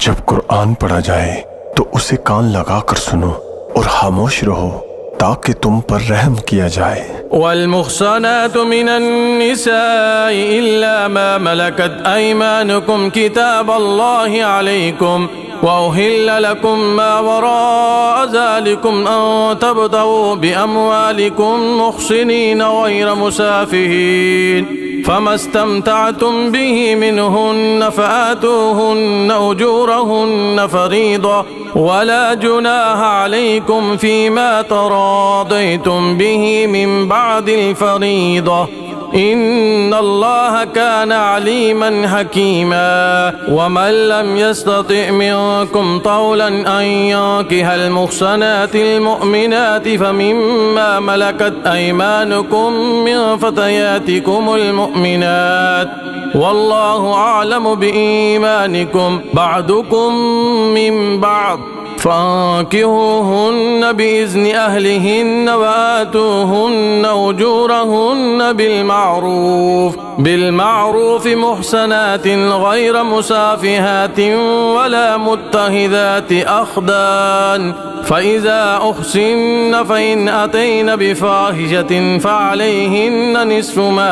जब कुरान पढ़ा जाए तो उसे कान लगाकर सुनो और खामोश रहो ताकि तुम पर रहम किया जाए। वल्मुहसनातु मिनन्निसाइ इल्ला मा मलकत ऐमानुकुम किताबल्लाहि अलैकुम वउहिल्ल लकुम मा वराअ ज़ालिकुम अन तब्तगू बिअमवालिकुम मुहसिनीन गैर मुसाफिहीन फमस्तमतअतुम बिही मिनहुन्न फआतूहुन्न उजूरहुन्न फरीदा वला जुनाह अलैकुम फीमा तरादयतुम बिही मिन बअदिल फरीदा इन्नल्लाह कान अलीमन हकीमा वमन लम यस्तति' मिनकुम तौलन अन यंकिहल मुहसनातिल मुअमिनाति फमिम्मा मलकत ऐमानुकुम मिन फतयातिकुमुल मुअमिनात वल्लाहु अअलमु बिईमानिकुम बअदुकुम मिन बअद फंकिहुहुन्न बिइज़्न अहलिहिन्न वआतूहुन्न उजूरहुन्न बिलमारूफ मुहसनातिन गैर मुसाफिहातिन वला मुत्तखिदाति अख्दान फ़इज़ा उहसिन्न फ़इन अतैन बिफ़ाहिशतिन फ़अलैहिन्न निस्फ़ु मा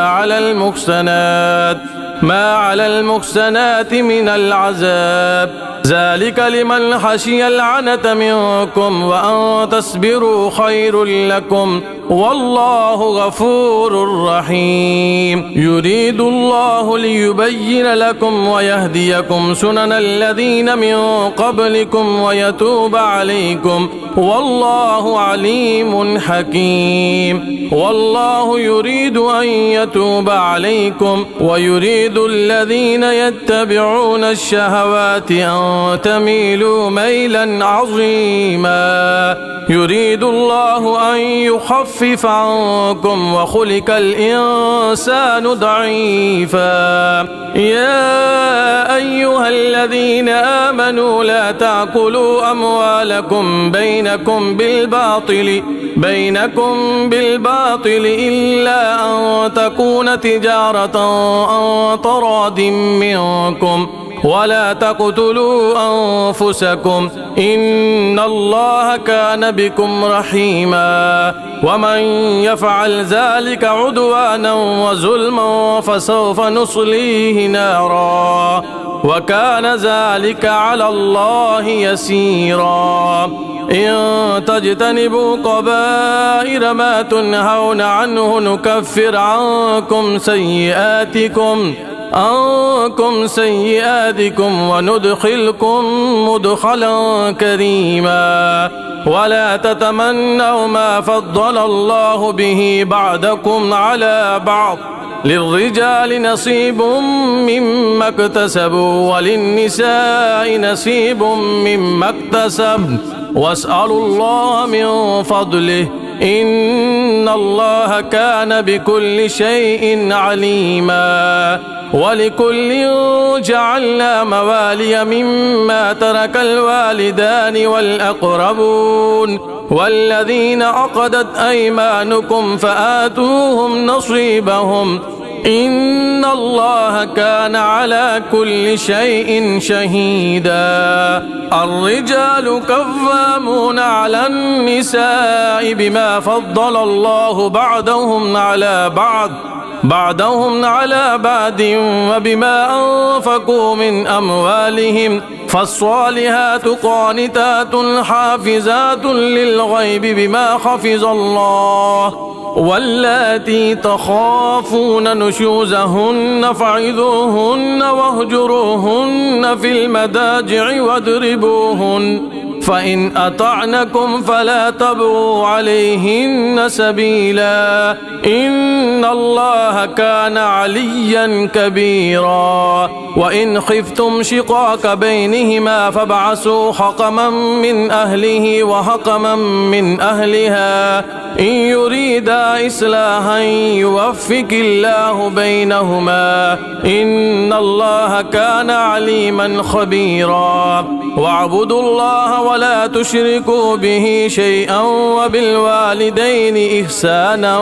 अलल मुहसनाति मिनल अज़ाब ज़ालिक लिमन खशियल अनत मिनकुम व अन तस्बिरू खैरुल लकुम वल्लाहु गफूरुर रहीम। युरीदुल्लाहु लियुबय्यिन लकुम व यहदियकुम सुननल लज़ीन मिन क़ब्लिकुम व यतूब अलैकुम वल्लाहु अलीमुन हकीम। वल्लाहु युरीदु अन यतूब अलैकुम व युरीदुल लज़ीन यत्तबिऊन अश-शहवाति अन तमीलू मैलन अज़ीमा। युरीदुल्लाहु अन युख़फ़्फ़िफ़ अन्कुम व ख़ुलिक़ल इंसानु दईफ़ा। या अय्युहल्लज़ीन आमनू ला ताकुलू अमवालकुम बैनकुम बिलबातिल इल्ला अन तकून तिजारतन अन तरादिम मिनकुम वला तक़्तुलू अनफुसकुम इन्नल्लाह कान बिकुम रहीमा। वमन यफ़अल ज़ालिका उद्वानन व ज़ुल्मन फसौफ़ नुस्लीहि नारा व कान ज़ालिका अलल्लाहि यसीरा। इन तज्तनिबू कबाइर मा तुनहौन अन्हु नुकफ्फिर अन्कुम सय्यिआतिकुम व नुदखिलकुम मुदखलन करीमा। वला ततमन्नौ मा फद्दलल्लाहु बिही बअदकुम अला बअद लिर्रिजालि नसीबुम मिम्मा इक्तसबू व लिन्निसाइ नसीबुम मिम्मा इक्तसब्न वस्अलुल्लाह मिन फद्लिहि इन्नल्लाह कान बिकुल्लि शैइन अलीमा। वलिकुल्लिन जअलना मवालिय मिम्मा तरकल वालिदानि वल अक़रबून वल्लज़ीन अक़दत ऐमानुकुम फ़आतूहुम नसीबहुम इन्नल्लाह कान अला कुल्लि शैइन शहीदा। अर्रिजालु कव्वामून अलन निसाइ बिमा फ़द्दलल्लाहु بعضهم على بعض وبما أنفقوا من أموالهم فالصالحات قانتات حافظات للغيب بما حفظ الله واللاتي تخافون نشوزهن فعظوهن واهجروهن في المضاجع واضربوهن فإن أطعنكم فلا تبغوا عليهن سبيلا إن الله كان عليا كبيرا. وإن خفتم شقاق بينهما فابعثوا حكما من أهله وحكما من أهلها إن يريدا إصلاحا يوفق الله بينهما إن الله كان عليما خبيرا. واعبدوا الله ولا تشركوا به شيئا وبالوالدين إحسانا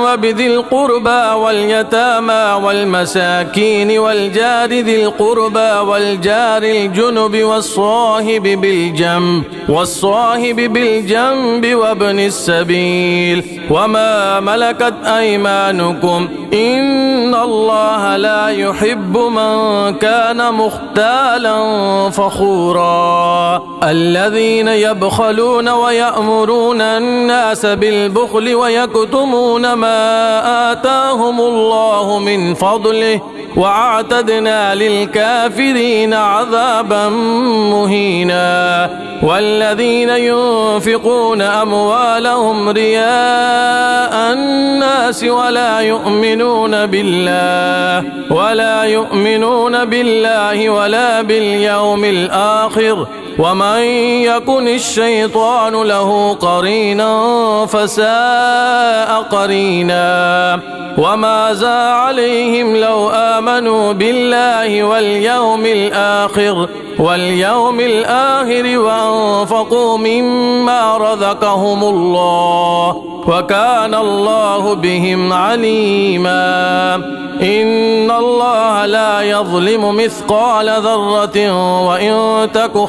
وبذي القربى واليتامى والمساكين والجار ذي القربى والجار الجنب والصاحب بالجنب وابن السبيل وما ملكت أيمانكم إن الله لا يحب من كان مختالا فخورا الذين يبخلون ويأمرون الناس بالبخل ويكتمون ما آتاهم الله من فضله وأعتدنا للكافرين عذابا مهينا والذين ينفقون أموالهم رياء الناس ولا يؤمنون بالله ولا باليوم الآخر ومن يكن الشيطان له قرينا فساء قرينا وماذا عليهم لو آمنوا بالله واليوم الآخر وأنفقوا مما رزقهم الله وكان الله بهم عليما إن الله لا يظلم مثقال ذرة وإن تك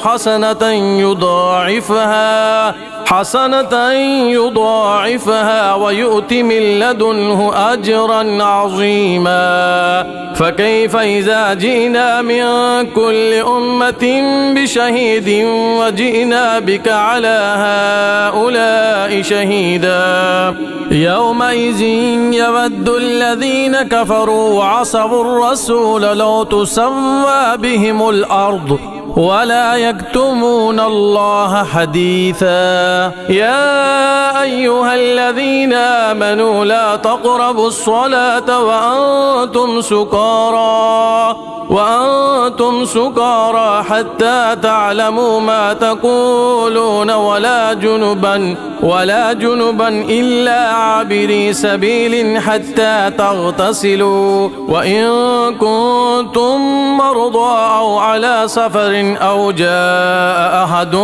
حسنة يضاعفها ويؤت من لدنه أجرا عظيما فكيف إذا جئنا من كل أمة بشهيد وجئنا بك على هؤلاء شهيدا يومئذ يود الذين كفروا وعصوا الرسول لو تسوى بهم الأرض ولا يكتمون الله حديثا يا أيها الذين آمنوا لا تقربوا الصلاة وأنتم سكارى حتى تعلموا ما تقولون ولا جنبا إلا عابري سبيل حتى تغتسلوا وإن كنتم مرضى أو على سفر أو جاء أحد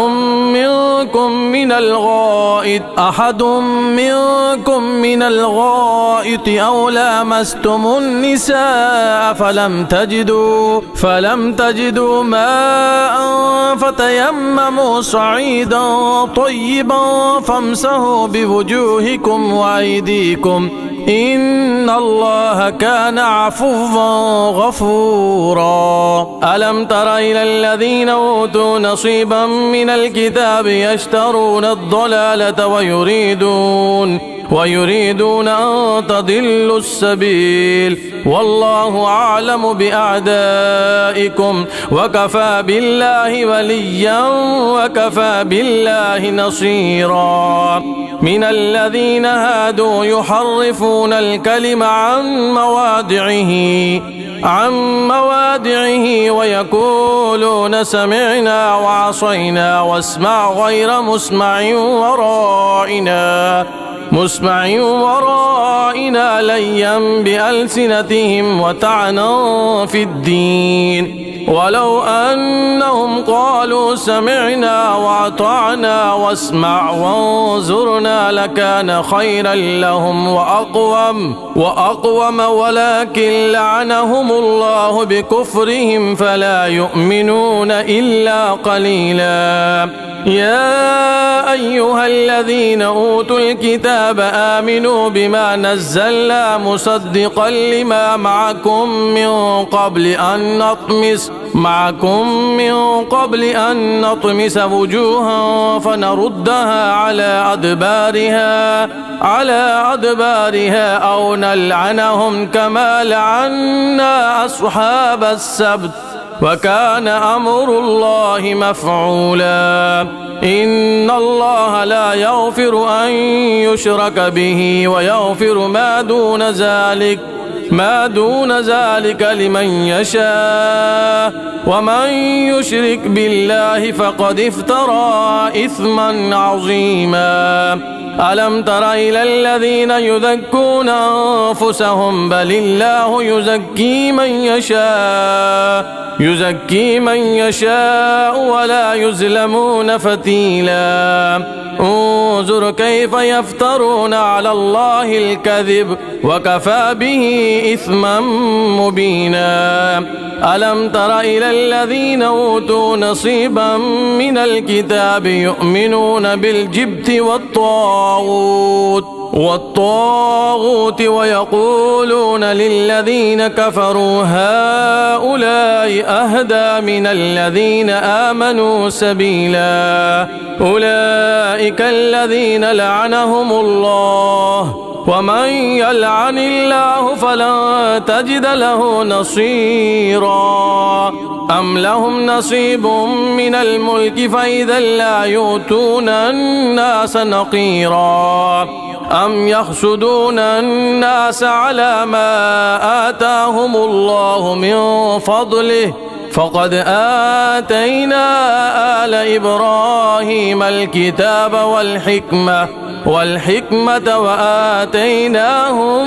منكم من الغائط أو لامستم النساء فلم تجدوا ماء فتيمموا صعيدا طيبا فامسحوا بوجوهكم وأيديكم إن الله كان عفوا غفورا ألم تر إلى الذين أوتوا نصيبا من الكتاب يشترون الضلالة ويريدون أن تضلوا السبيل والله أعلم بأعدائكم وكفى بالله وليا وكفى بالله نصيرا من الذين هادوا يحرفون الكلم عن مواضعه ويقولون سمعنا وعصينا واسمع غير مسمع ورائنا ليا بألسنتهم وطعنا في الدين ولو أنهم قالوا سمعنا وأطعنا واسمع وانظرنا لكان خيرا لهم وأقوم ولكن لعنهم الله بكفرهم فلا يؤمنون إلا قليلا يا أيها الذين أوتوا الكتاب آمنوا بما نزلنا مصدقا لما معكم من قبل أن نطمس وجوها فنردها على أدبارها أو نلعنهم كما لعنا أصحاب السبت وكان أمر الله مفعولا إن الله لا يغفر أن يشرك به ويغفر ما دون ذلك لمن يشاء ومن يشرك بالله فقد افترى إثما عظيما ألم تر إلى الذين يزكون أنفسهم بل الله يزكي من يشاء ولا يظلمون فتيلا انظر كيف يفترون على الله الكذب وكفى به إثما مبينا ألم تر إلى الذين أوتوا نصيبا من الكتاب يؤمنون بالجبت والطاغوت ويقولون للذين كفروا هؤلاء أهدى من الذين آمنوا سبيلا أولئك الذين لعنهم الله ومن يلعن الله فلن تجد له نصيرا أم لهم نصيب من الملك فإذا لا يؤتون الناس نقيرا أم يحسدون الناس على ما آتاهم الله من فضله فقد آتينا آل إبراهيم الكتاب والحكمة وآتيناهم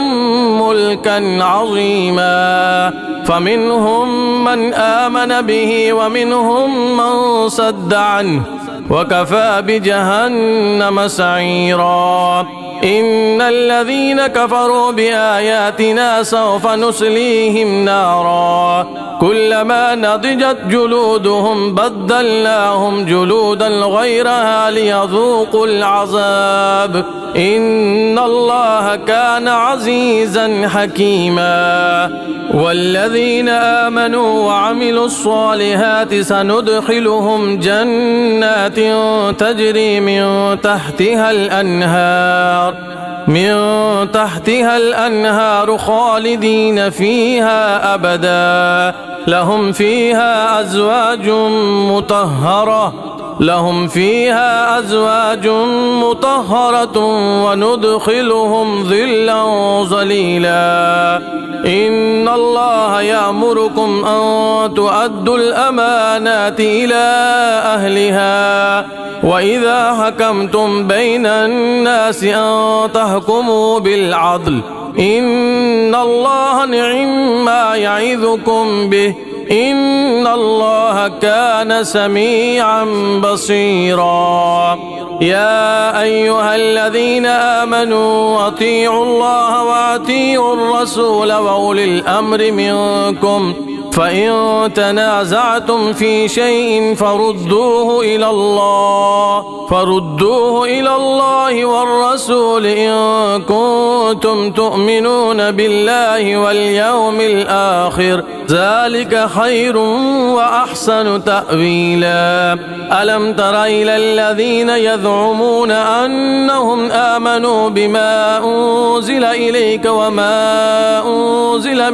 ملكا عظيما فمنهم من آمن به ومنهم من صد عنه وكفى بجهنم سعيرا إن الذين كفروا بآياتنا سوف نصليهم نارا كلما نضجت جلودهم بدلناهم جلودا غيرها ليذوقوا العذاب إن الله كان عزيزا حكيما والذين آمنوا وعملوا الصالحات سندخلهم جنات تجري من تحتها الأنهار خالدين فيها أبدا لهم فيها أزواج مطهرة وندخلهم ظلا ظليلا إن الله يأمركم أن تؤدوا الأمانات إلى أهلها وإذا حكمتم بين الناس أن تحكموا بالعدل إن الله نعم ما يعظكم به إن الله كان سميعا بصيرا يا أيها الذين آمنوا أطيعوا الله وأطيعوا الرسول وأولي الأمر منكم فإن تنازعتم في شيء فردوه إلى الله والرسول إن كنتم تؤمنون بالله واليوم الآخر ذلك خير وأحسن تأويلا ألم تر إلى الذين يزعمون أنهم آمنوا بما أنزل إليك وما أنزل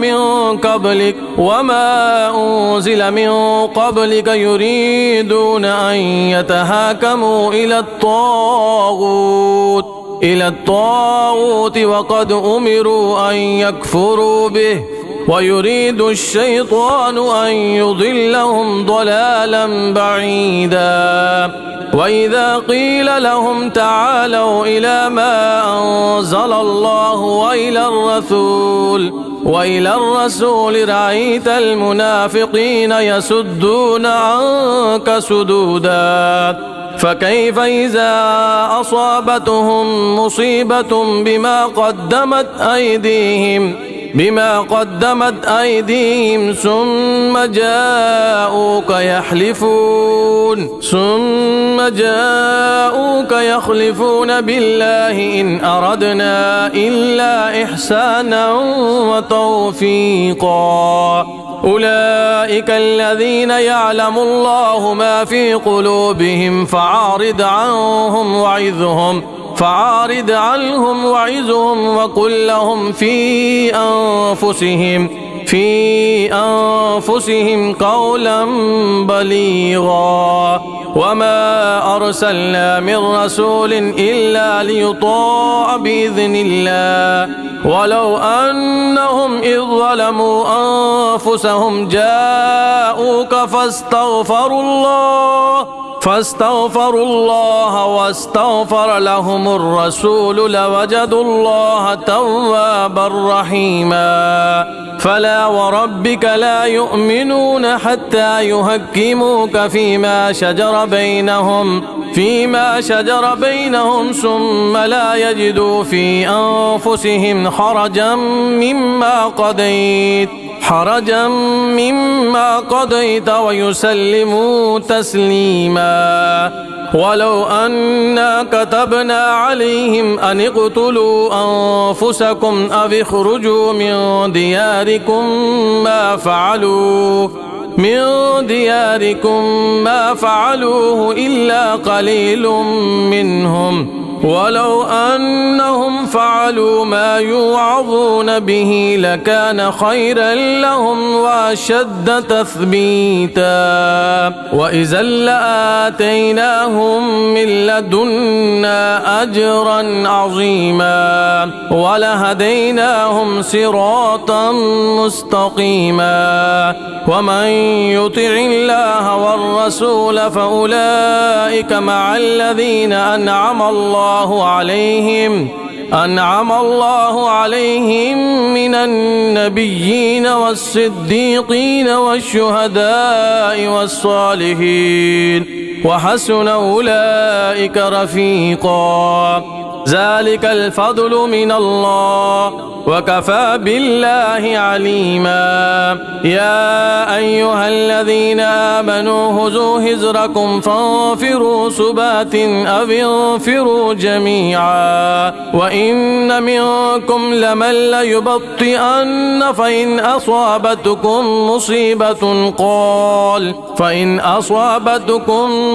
من قبلك يريدون أن يتهاكموا إلى الطاغوت وقد أمروا أن يكفروا به ويريد الشيطان أن يضلهم ضلالا بعيدا وإذا قيل لهم تعالوا إلى ما أنزل الله وإلى الرسول رأيت المنافقين يسدون عنك سدودا فكيف إذا أصابتهم مصيبة بما قدمت أيديهم ثم جاءوك يحلفون بالله إن أردنا إلا إحسانا وتوفيقا أولئك الذين يعلم الله ما في قلوبهم فعارض عنهم وعظهم وقل لهم في أنفسهم قولا بليغا وما أرسلنا من رسول إلا ليطاع بإذن الله ولو أنهم إذ ظلموا أنفسهم جاءوك فاستغفروا الله واستغفر لهم الرسول لوجدوا الله توابا رحيما فلا وربك لا يؤمنون حتى يحكموك فيما شجر بينهم ثم لا يجدوا في أنفسهم حرجا مما قضيت ويسلموا تسليما ولو أنا كتبنا عليهم أن اقتلوا أنفسكم أو اخرجوا من دياركم ما فعلوه إلا قليل منهم ولو أنهم فعلوا ما يوعظون به لكان خيرا لهم وأشد تثبيتا وإذا لآتيناهم من لدنا أجرا عظيما ولهديناهم صراطا مستقيما ومن يطع الله والرسول فأولئك مع الذين أنعم الله عليهم من النبيين والصديقين والشهداء والصالحين وحسن أولئك رفيقا ذلك الفضل من الله وكفى بالله عليما يا أيها الذين آمنوا خذوا حذركم فانفروا ثبات أو انفروا جميعا وإن منكم لمن ليبطئن فإن أصابتكم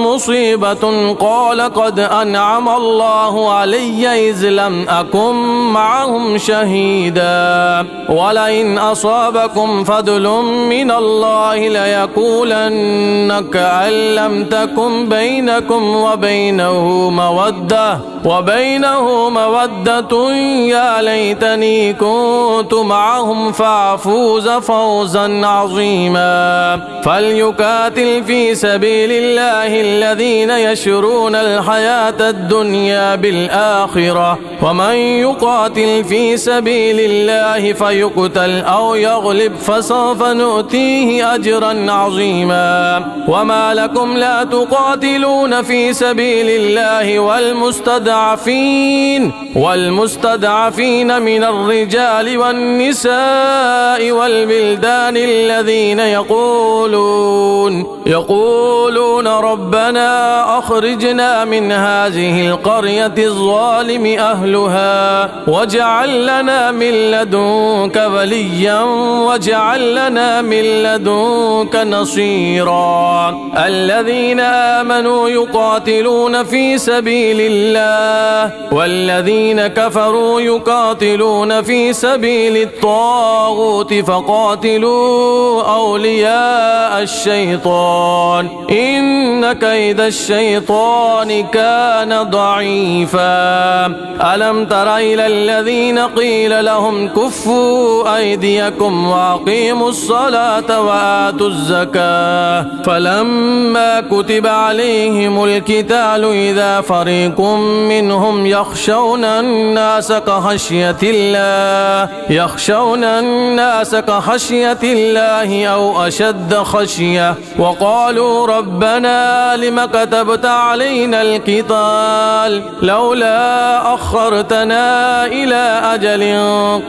مصيبة قال قد أنعم الله علي إذ لم أكن معهم شهيدا ولئن أصابكم فضل من الله ليقولن كأن لم تكن بينكم وبينه مودة يا ليتني كنت معهم فأفوز فوزا عظيما فليقاتل في سبيل الله الذين يشرون الحياة الدنيا بالآخرة ومن يقاتل في سبيل الله فيقتل أو يغلب فسوف نؤتيه أجرا عظيما وما لكم لا تقاتلون في سبيل الله والمستضعفين من الرجال والنساء والبلدان الذين يقولون ربنا أخرجنا من هذه القرية الظالم أهلها واجعل لنا من لدنك وليا واجعل لنا من لدنك نصيرا الذين آمنوا يقاتلون في سبيل الله والذين كفروا يقاتلون في سبيل الطاغوت فقاتلوا أولياء الشيطان إن كيد الشيطان كان ضعيفا ألم تر إلى الذين قيل لهم كفوا أيديكم وأقيموا الصلاة وآتوا الزكاة فلما كتب عليهم القتال إذا فريق منهم يخشون الناس كخشية الله أو أشد خشية وقالوا ربنا لم كتبت علينا القتال لولا أخرتنا إلى أجل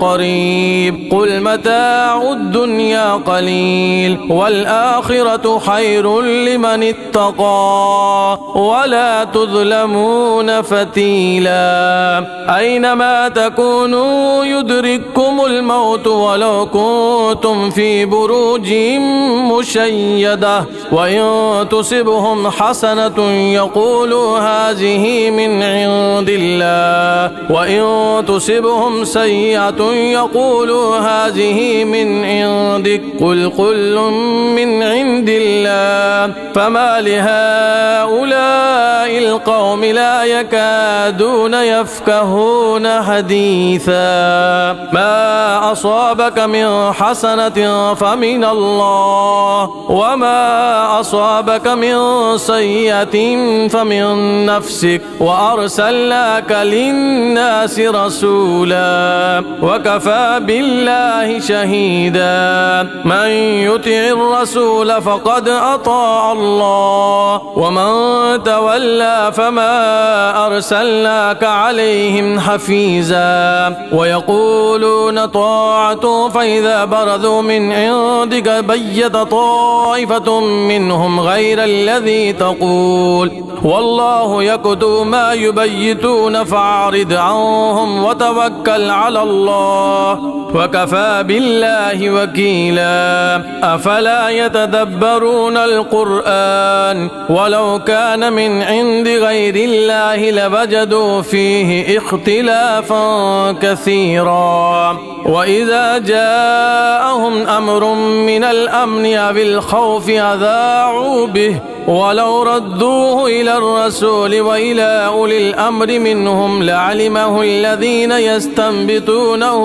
قريب قل متاع الدنيا قليل والآخرة خير لمن اتقى ولا تظلمون فتيلا أينما تكونوا يدرككم الموت ولو كنتم في بروج مشيدة وإن تصبهم حسنة يقولوا هذه من عند الله وإن تصبهم سيئة يقولوا هذه من عندك قل كل من عند الله فما لهؤلاء القوم لا يكادون يفقهون حديثا ما أصابك من حسنة فمن الله وما أصابك من سيئة فمن نفسك وأرسلناك للناس رسولا وكفى بالله شهيدا من يطع الرسول فقد أطاع الله ومن تولى فما أرسلناك عليهم حفيظا ويقولون طاعة فإذا برزوا من عندك بيت طائفة منهم غير الذي تقول والله يكتب ما يبيتون فأعرض عنهم وتوكل على الله وكفى بالله وكيلا أفلا يتدبرون القرآن ولو كان من عند غير الله لوجدوا فيه اختلافا كثيرا وإذا جاءهم أمر من الأمن أو الخوف أذاعوا به ولو ردوه إلى الرسول وإلى أولي الأمر منهم لعلمه الذين يستنبطونه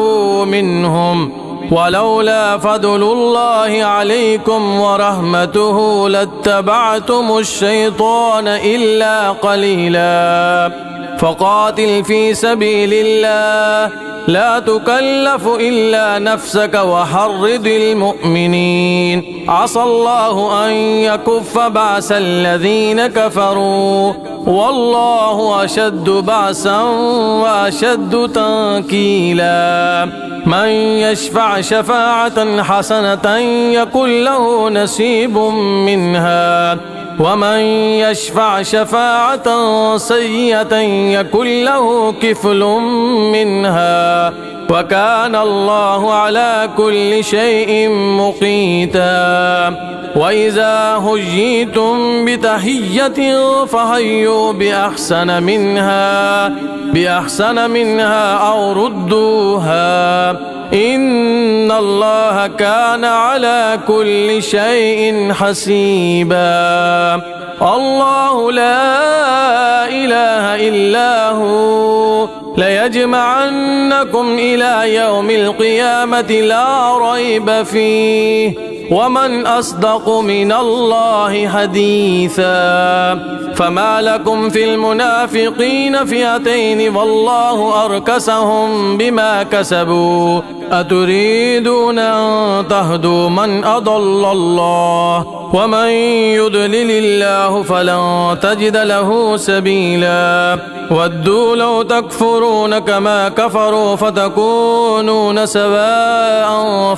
منهم ولولا فضل الله عليكم ورحمته لاتبعتم الشيطان إلا قليلا فقاتل في سبيل الله لا تكلف إلا نفسك وحرض المؤمنين عسى الله أن يكف بأس الذين كفروا والله أشد بأسا وأشد تنكيلا من يشفع شفاعة حسنة يكن له نصيب منها ومن يشفع شفاعة سيئة يكن له كفل منها وكان الله على كل شيء مقيتا وإذا هجيتم بتحية فهيوا بأحسن منها أو ردوها إن الله كان على كل شيء حسيبا الله لا إله إلا هو ليجمعنكم إلى يوم القيامة لا ريب فيه ومن أصدق من الله حديثا فما لكم في المنافقين فئتين والله أركسهم بما كسبوا أتريدون أن تهدوا من أضل الله ومن يضلل الله فلن تجد له سبيلا ودوا لو تكفرون كما كفروا فتكونون سواء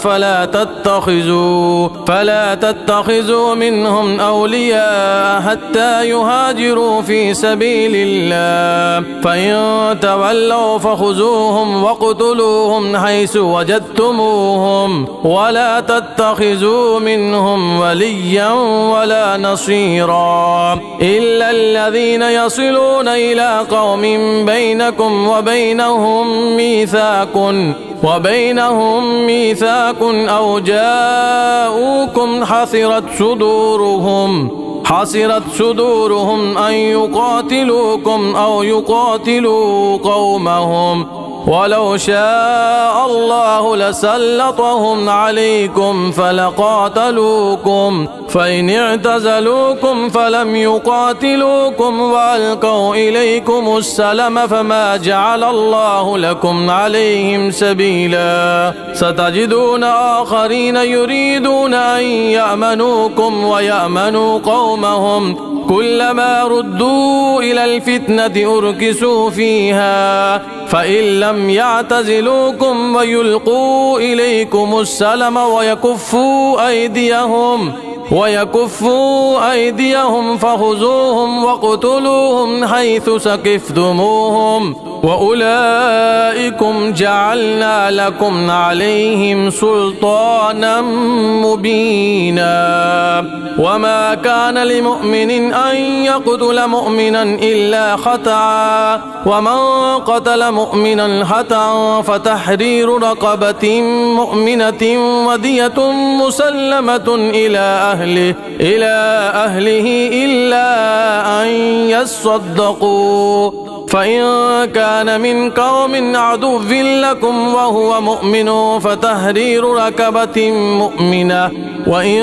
فلا تتخذوا منهم أولياء حتى يهاجروا في سبيل الله فإن تولوا فخذوهم واقتلوهم حيث وجدتموهم ولا تتخذوا منهم وليا ولا نصيرا إلا الذين يصلون إلى قوم بينكم وبينهم ميثاق أو جاءوكم حصرت صدورهم أن يقاتلوكم أو يقاتلوا قومهم ولو شاء الله لسلطهم عليكم فلقاتلوكم فإن اعتزلوكم فلم يقاتلوكم وألقوا إليكم السلم فما جعل الله لكم عليهم سبيلا ستجدون آخرين يريدون أن يأمنوكم ويأمنوا قومهم كلما ردوا إلى الفتنة أركسوا فيها فإن لم يعتزلوكم ويلقوا إليكم السلم ويكفوا أيديهم فخذوهم واقتلوهم حيث سكفتموهم وأولئكم جعلنا لكم عليهم سلطانا مبينا وما كان لمؤمن أن يقتل مؤمنا إلا خطأ ومن قتل مؤمنا خطأ فتحرير رقبة مؤمنة ودية مسلمة إلى أهله إلا أن يصدقوا فإن كان من قوم عدو لكم وهو مؤمن فتحرير رقبة مؤمنة، وإن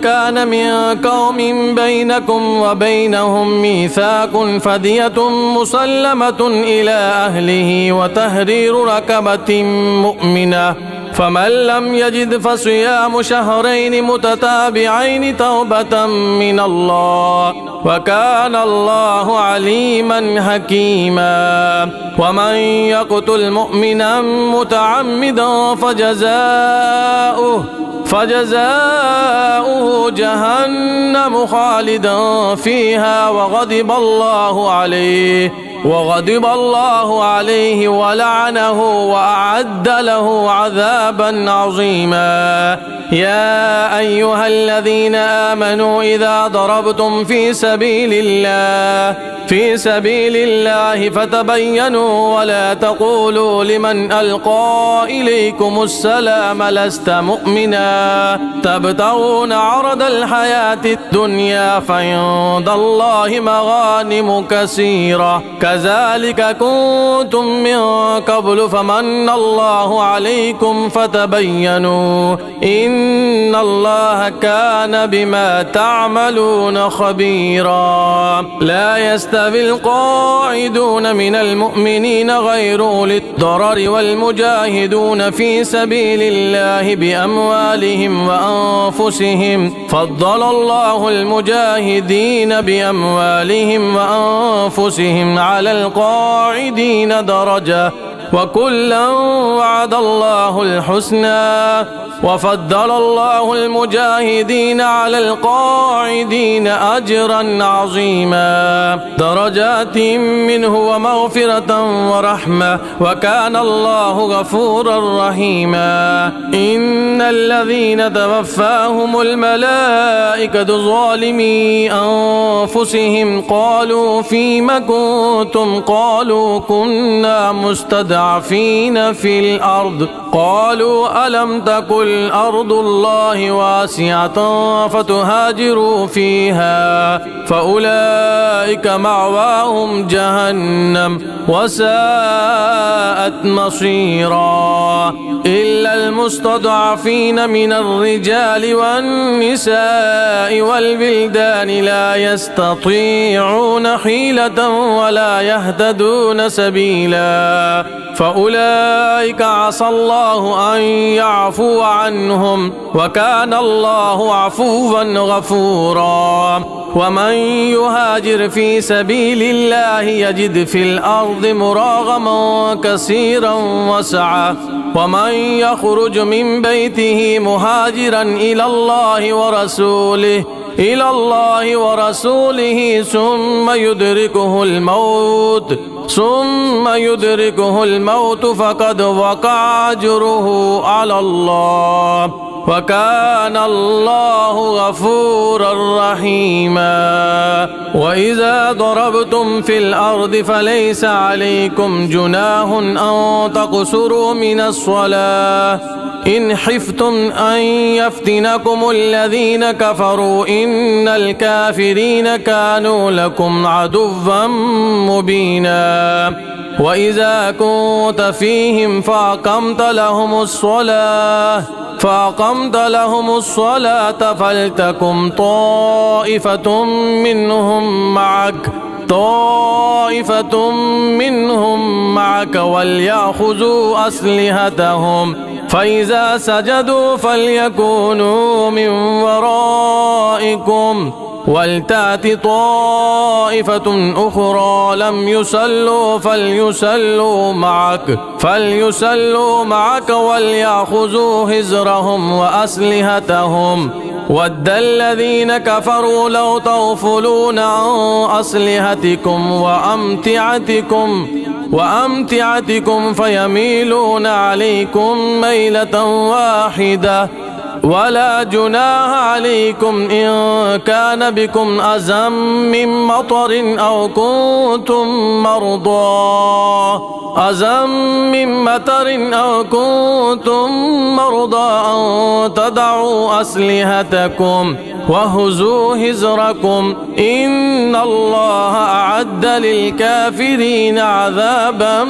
كان من قوم بينكم وبينهم ميثاق فدية مسلمة إلى أهله وتحرير رقبة مؤمنة، فمن لم يجد فصيام شهرين متتابعين توبة من الله، وكان الله عليما حكيما. ومن يقتل مؤمنا متعمدا فجزاؤه جهنم خالدا فيها وغضب الله عليه ولعنه وأعد له عذابا عظيما. يا أيها الذين آمنوا إذا ضربتم في سبيل الله فتبينوا ولا تقولوا لمن ألقى إليكم السلام لست مؤمنا تبتغون عرض الحياة الدنيا فعند الله مغانم كثيرة كذلك كنتم من قبل فمن الله عليكم فتبينوا إن الله كان بما تعملون خبيرا. لا يستوي القاعدون من المؤمنين غير أولي الضرر والمجاهدون في سبيل الله بأموالهم وأنفسهم فضل الله المجاهدين بأموالهم وأنفسهم على القاعدين درجة وكلا وعد الله الحسنى وفضل الله المجاهدين على القاعدين أجرا عظيما درجات منه ومغفرة ورحمة وكان الله غفورا رحيما. إن الذين توفاهم الملائكة ظالمي أنفسهم قالوا فيم كنتم قالوا كنا مستضعفين في الأرض قالوا ألم تكن أرض الله واسعة فتهاجروا فيها فأولئك مأواهم جهنم وساءت مصيرا. إلا المستضعفين من الرجال والنساء والبلدان لا يستطيعون حيلة ولا يهتدون سبيلا فأولئك عسى الله أن يعفو عنهم وكان الله عفوا غفورا. ومن يهاجر في سبيل الله يجد في الأرض مراغما كثيرا وسعة ومن يخرج من بيته مهاجرا إلى الله ورسوله ثم يدركه الموت فقد وقع أجره على الله وكان الله غفورا رحيما. وإذا ضربتم في الأرض فليس عليكم جناح أن تقصروا من الصلاة إن خفتم أن يفتنكم الذين كفروا إن الكافرين كانوا لكم عدوا مبينا. وإذا كنت فيهم فأقمت لهم الصلاة فلتكن طائفة منهم معك وليأخذوا أسلحتهم فإذا سجدوا فليكونوا من ورائكم ولتأت طائفة أخرى لم يصلوا فليصلوا معك وليأخذوا حذرهم وأسلحتهم ود الذين كفروا لو تغفلون عن أسلحتكم وأمتعتكم فيميلون عليكم ميلة واحدة ولا جناح عليكم إن كان بكم أذى من مطر أو كنتم مرضى أن تضعوا أسلحتكم وخذوا حذركم إن الله أعد للكافرين عذابا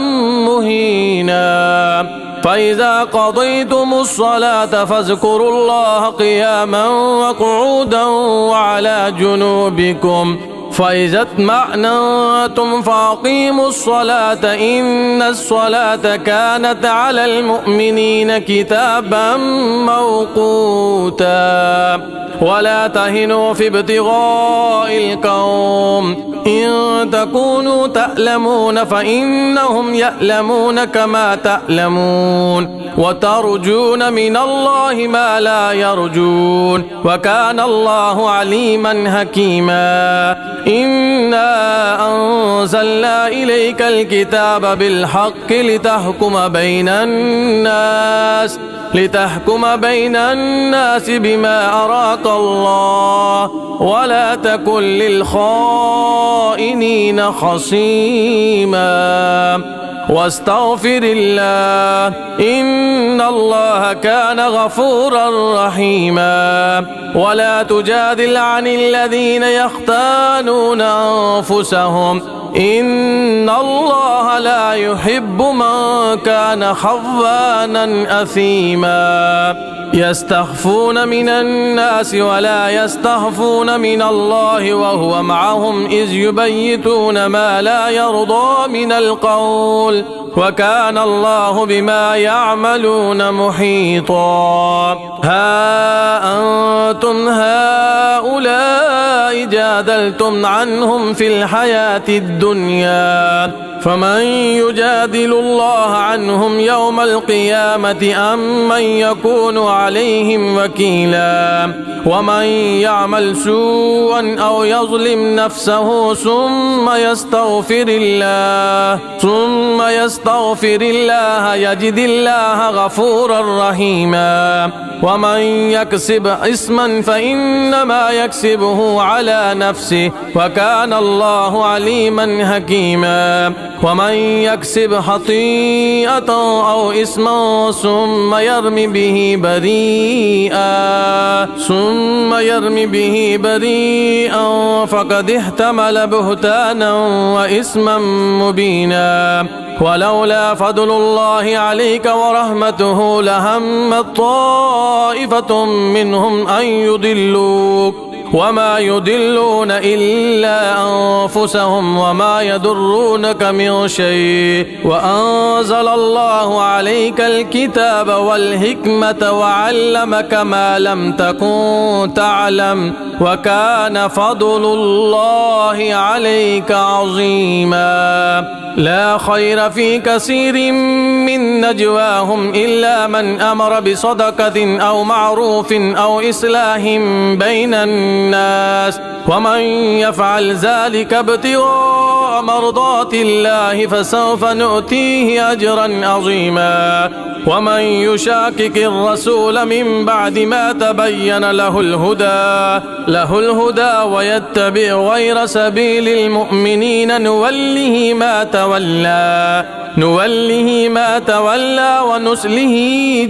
مهينا فإذا قضيتم الصلاة فاذكروا الله قياما وقعودا وعلى جنوبكم فإذا اطمأننتم فأقيموا الصلاة إن الصلاة كانت على المؤمنين كتابا موقوتا ولا تهنوا في ابتغاء القوم إن تكونوا تألمون فإنهم يألمون كما تألمون وترجون من الله ما لا يرجون وكان الله عليما حكيما إنا أنزلنا إليك الكتاب بالحق لتحكم بين الناس بما أراك الله ولا تكن للخائنين خصيما واستغفر الله إن الله كان غفورا رحيما ولا تجادل عن الذين يختانون أنفسهم إن الله لا يحب من كان خوانا أثيما يستخفون من الناس ولا يستخفون من الله وهو معهم إذ يبيتون ما لا يرضى من القول وكان الله بما يعملون محيطا ها أنتم هؤلاء جادلتم عنهم في الحياة الدنيا فمن يجادل الله عنهم يوم القيامة أم من يكون عليهم وكيلا ومن يعمل سوءا أو يظلم نفسه ثم يستغفر الله يجد الله غفورا رحيما ومن يكسب إثما فإنما يكسبه على نفسه وكان الله عليما حكيما ومن يكسب خطيئة أو إثما ثم يرمي به بريئا فقد احتمل بهتانا وإثما مبينا ولولا فضل الله عليك ورحمته لهمت طائفة منهم أن يضلوك وما يضلون إلا أنفسهم وما يضرونك من شيء وأنزل الله عليك الكتاب والحكمة وعلمك ما لم تكن تعلم وكان فضل الله عليك عظيما لا خير في كثير من نجواهم إلا من أمر بصدقة أو معروف أو إصلاح بين الناس ومن يفعل ذلك ابتغاء مرضات الله فسوف نؤتيه أجرا عظيما ومن يشاكك الرسول من بعد ما تبين له الهدى ويتبع غير سبيل المؤمنين نوله ما تولى ونسله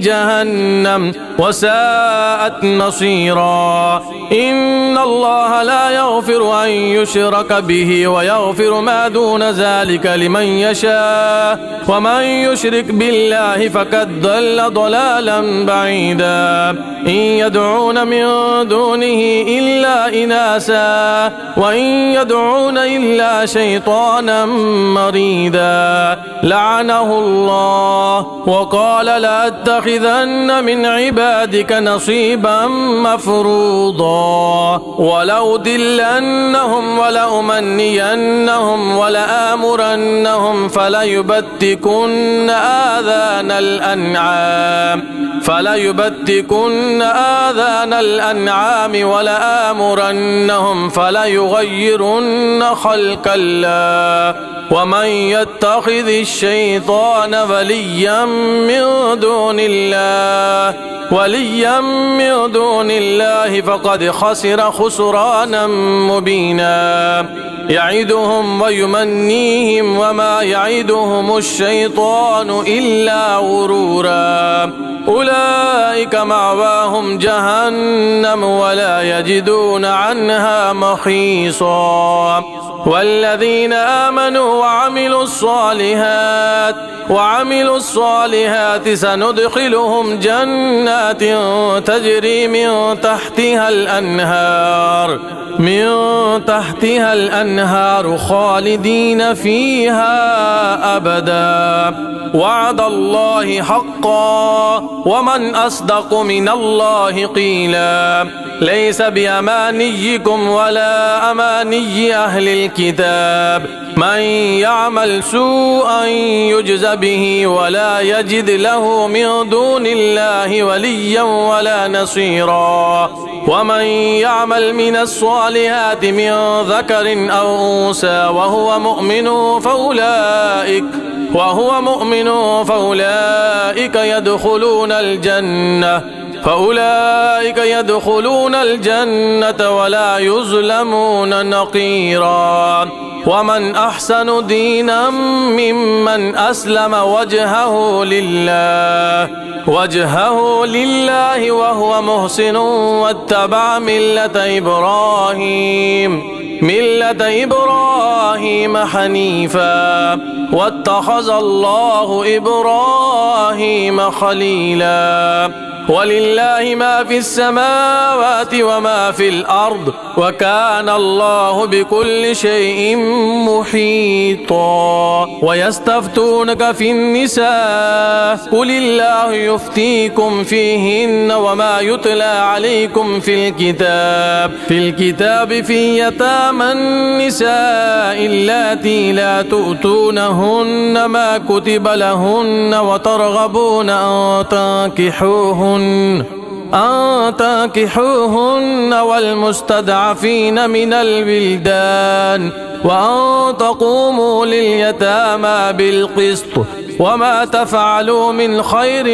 جهنم وساءت مصيرا إن الله لا يغفر أن يشرك به ويغفر ما دون ذلك لمن يشاء ومن يشرك بالله فقد ضل ضلالا بعيدا إن يدعون من دونه إلا إناسا وإن يدعون إلا شيطانا مريدا لعنه الله وقال لأتخذن من عبادك نصيبا مفروضا ولأضلنهم ولأمنينهم ولآمرنهم فليبتكن آذان الأنعام ولآمرنهم فليغيرن خلق الله ومن يتخذ الشيطان وليا من دون الله فقد خسر خسرانا مبينا يعدهم ويمنيهم وما يعدهم الشيطان إلا غرورا أولئك مأواهم جهنم ولا يجدون عنها محيصا والذين آمنوا وعملوا الصالحات سندخلهم جنات تجري من تحتها الأنهار خالدين فيها أبدا وعد الله حقا ومن أصدق من الله قيلا ليس بأمانيكم ولا أماني أهل الكتاب من يعمل سوءا يجز به ولا يجد له من دون الله وليا ولا نصيرا ومن يعمل من الصالحات من ذكر أو أنثى وهو مؤمن فأولئك يدخلون الجنة ولا يظلمون نقيرا ومن أحسن دينا ممن أسلم وجهه لله وهو محسن واتبع ملة إبراهيم حنيفا واتخذ الله إبراهيم خليلا ولله ما في السماوات وما في الأرض وكان الله بكل شيء محيطا ويستفتونك في النساء قل الله يفتيكم فيهن وما يتلى عليكم في الكتاب في يتامى النساء اللاتي لا تؤتونهن ما كتب لهن وترغبون أن تنكحوهن والمستضعفين من الولدان وأن تقوموا لليتامى بالقسط وما تفعلوا من خير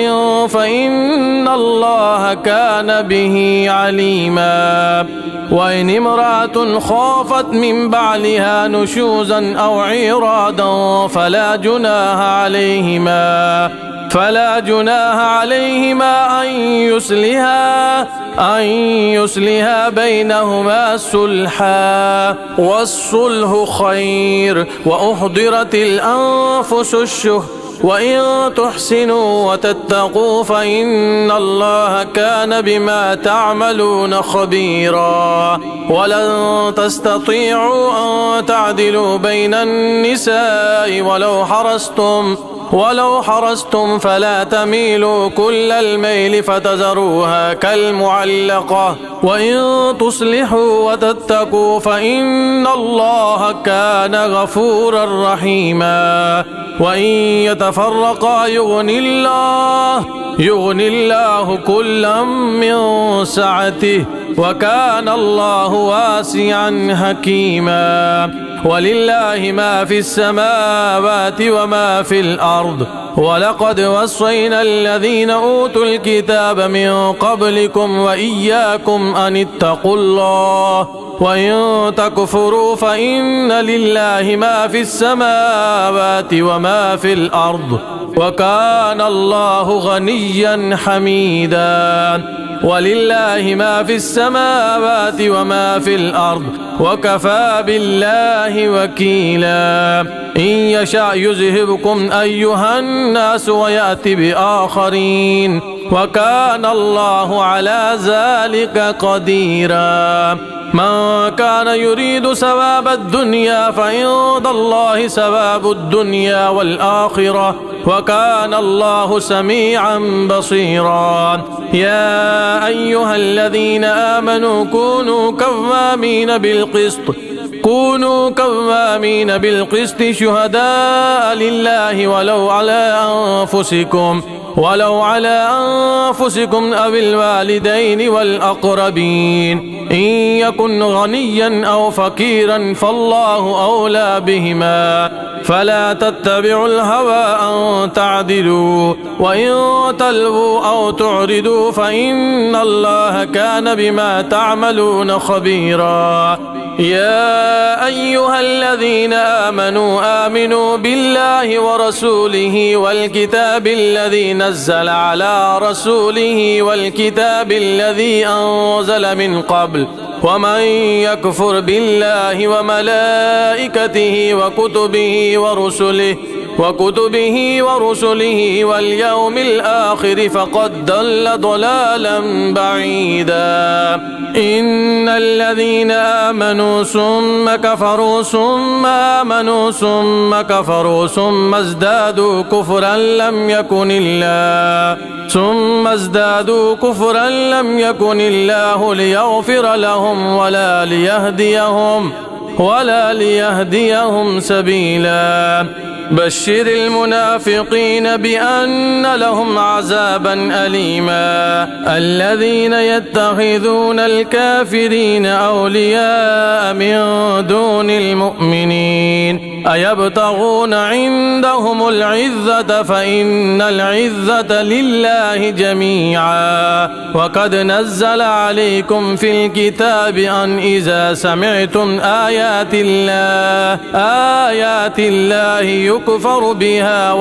فإن الله كان به عليما وإن امرأة خافت من بعلها نشوزا أو عرادا فلا جناح عليهما أن يصلها بينهما صلحا والصلح خير وأحضرت الأنفس الشح وإن تحسنوا وتتقوا فإن الله كان بما تعملون خبيرا ولن تستطيعوا أن تعدلوا بين النساء ولو حرصتم فلا تميلوا كل الميل فتذروها كالمعلقة وإن تصلحوا وتتقوا فإن الله كان غفورا رحيما وإن يتفرقا يغني الله كلا من سعته وكان الله واسعا حكيما ولله ما في السماوات وما في الأرض ولقد وصينا الذين أوتوا الكتاب من قبلكم وإياكم أن اتقوا الله وإن تكفروا فإن لله ما في السماوات وما في الأرض وكان الله غنيا حميدا ولله ما في السماوات وما في الأرض وكفى بالله وكيلا إن يشاء يذهبكم أيها الناس ويأتي بآخرين وكان الله على ذلك قديرا من كان يريد ثواب الدنيا فعند الله ثواب الدنيا والآخرة وكان الله سميعا بصيرا يا أيها الذين آمنوا كونوا كوامين بالقسط شهداء لله ولو على أنفسكم أو الوالدين والأقربين إن يكن غنيا أو فقيرا فالله أولى بهما فلا تتبعوا الهوى أن تعدلوا وإن تلووا أو تعرضوا فإن الله كان بما تعملون خبيرا. يا أيها الذين آمنوا بالله ورسوله والكتاب الذي نزل على رسوله والكتاب الذي أنزل من قبل ومن يكفر بالله وملائكته وكتبه ورسله واليوم الآخر فقد ضل ضلالا بعيدا. إن الذين آمنوا ثم كفروا ثم آمنوا ثم كفروا ثم ازدادوا كفرا لم يكن الله ليغفر لهم ولا ليهديهم سبيلا. بشر المنافقين بأن لهم عذابا أليما. الذين يتخذون الكافرين أولياء من دون المؤمنين أيبتغون عندهم العزة فإن العزة لله جميعا. وقد نزل عليكم في الكتاب أن إذا سمعتم آيات الله يكفر بها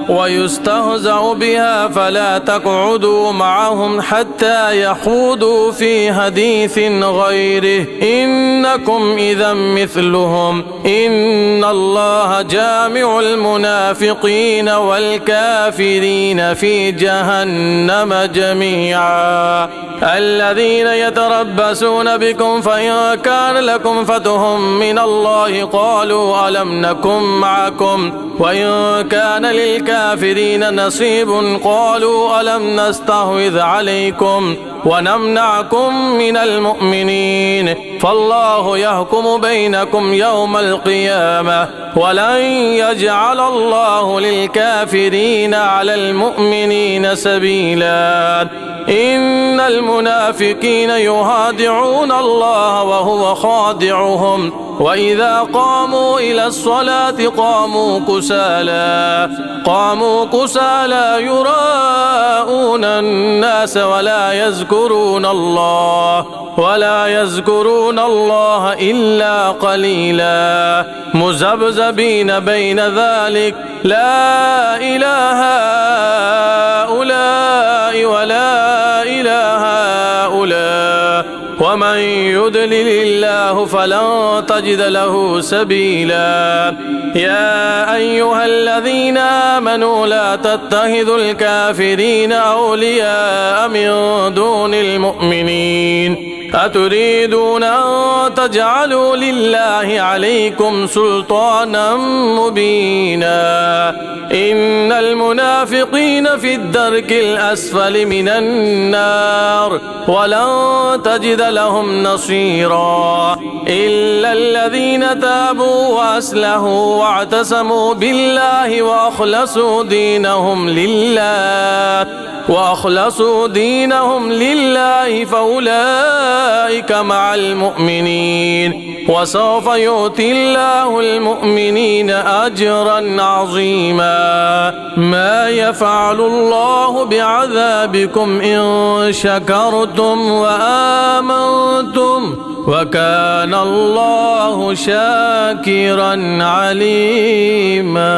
ويستهزأ بها فلا تقعدوا معهم حتى يخوضوا في حديث غيره إنكم إذا مثلهم إن الله جامع المنافقين والكافرين في جهنم جميعا. الذين يتربصون بكم فإن كان لكم فتح من الله قالوا ألم نكن معكم وإن كان للكافرين نصيب قالوا ألم نستحوذ عليكم ونمنعكم من المؤمنين فالله يحكم بينكم يوم القيامة ولن يجعل الله للكافرين على المؤمنين سبيلا. إن المنافقين يخادعون الله وهو خادعهم وإذا قاموا إلى الصلاة قاموا كسالى يراءون الناس ولا يذكرون الله إلا قليلا مذبذبين بين ذلك لا إله هؤلاء ولا إله هؤلاء ومن يضلل الله فلن تجد له سبيلا. يا أيها الذين آمنوا لا تتخذوا الكافرين أولياء من دون المؤمنين أتريدون أن تجعلوا لله عليكم سلطانا مبينا. إن المنافقين في الدرك الأسفل من النار ولن تجد لهم نصيرا إلا الذين تابوا وأصلحوا واعتصموا بالله وأخلصوا دينهم لله فأولئك مع المؤمنين وسوف يؤتي الله المؤمنين أجرا عظيما. ما يفعل الله بعذابكم إن شكرتم وآمنتم وكان الله شاكرا عليما.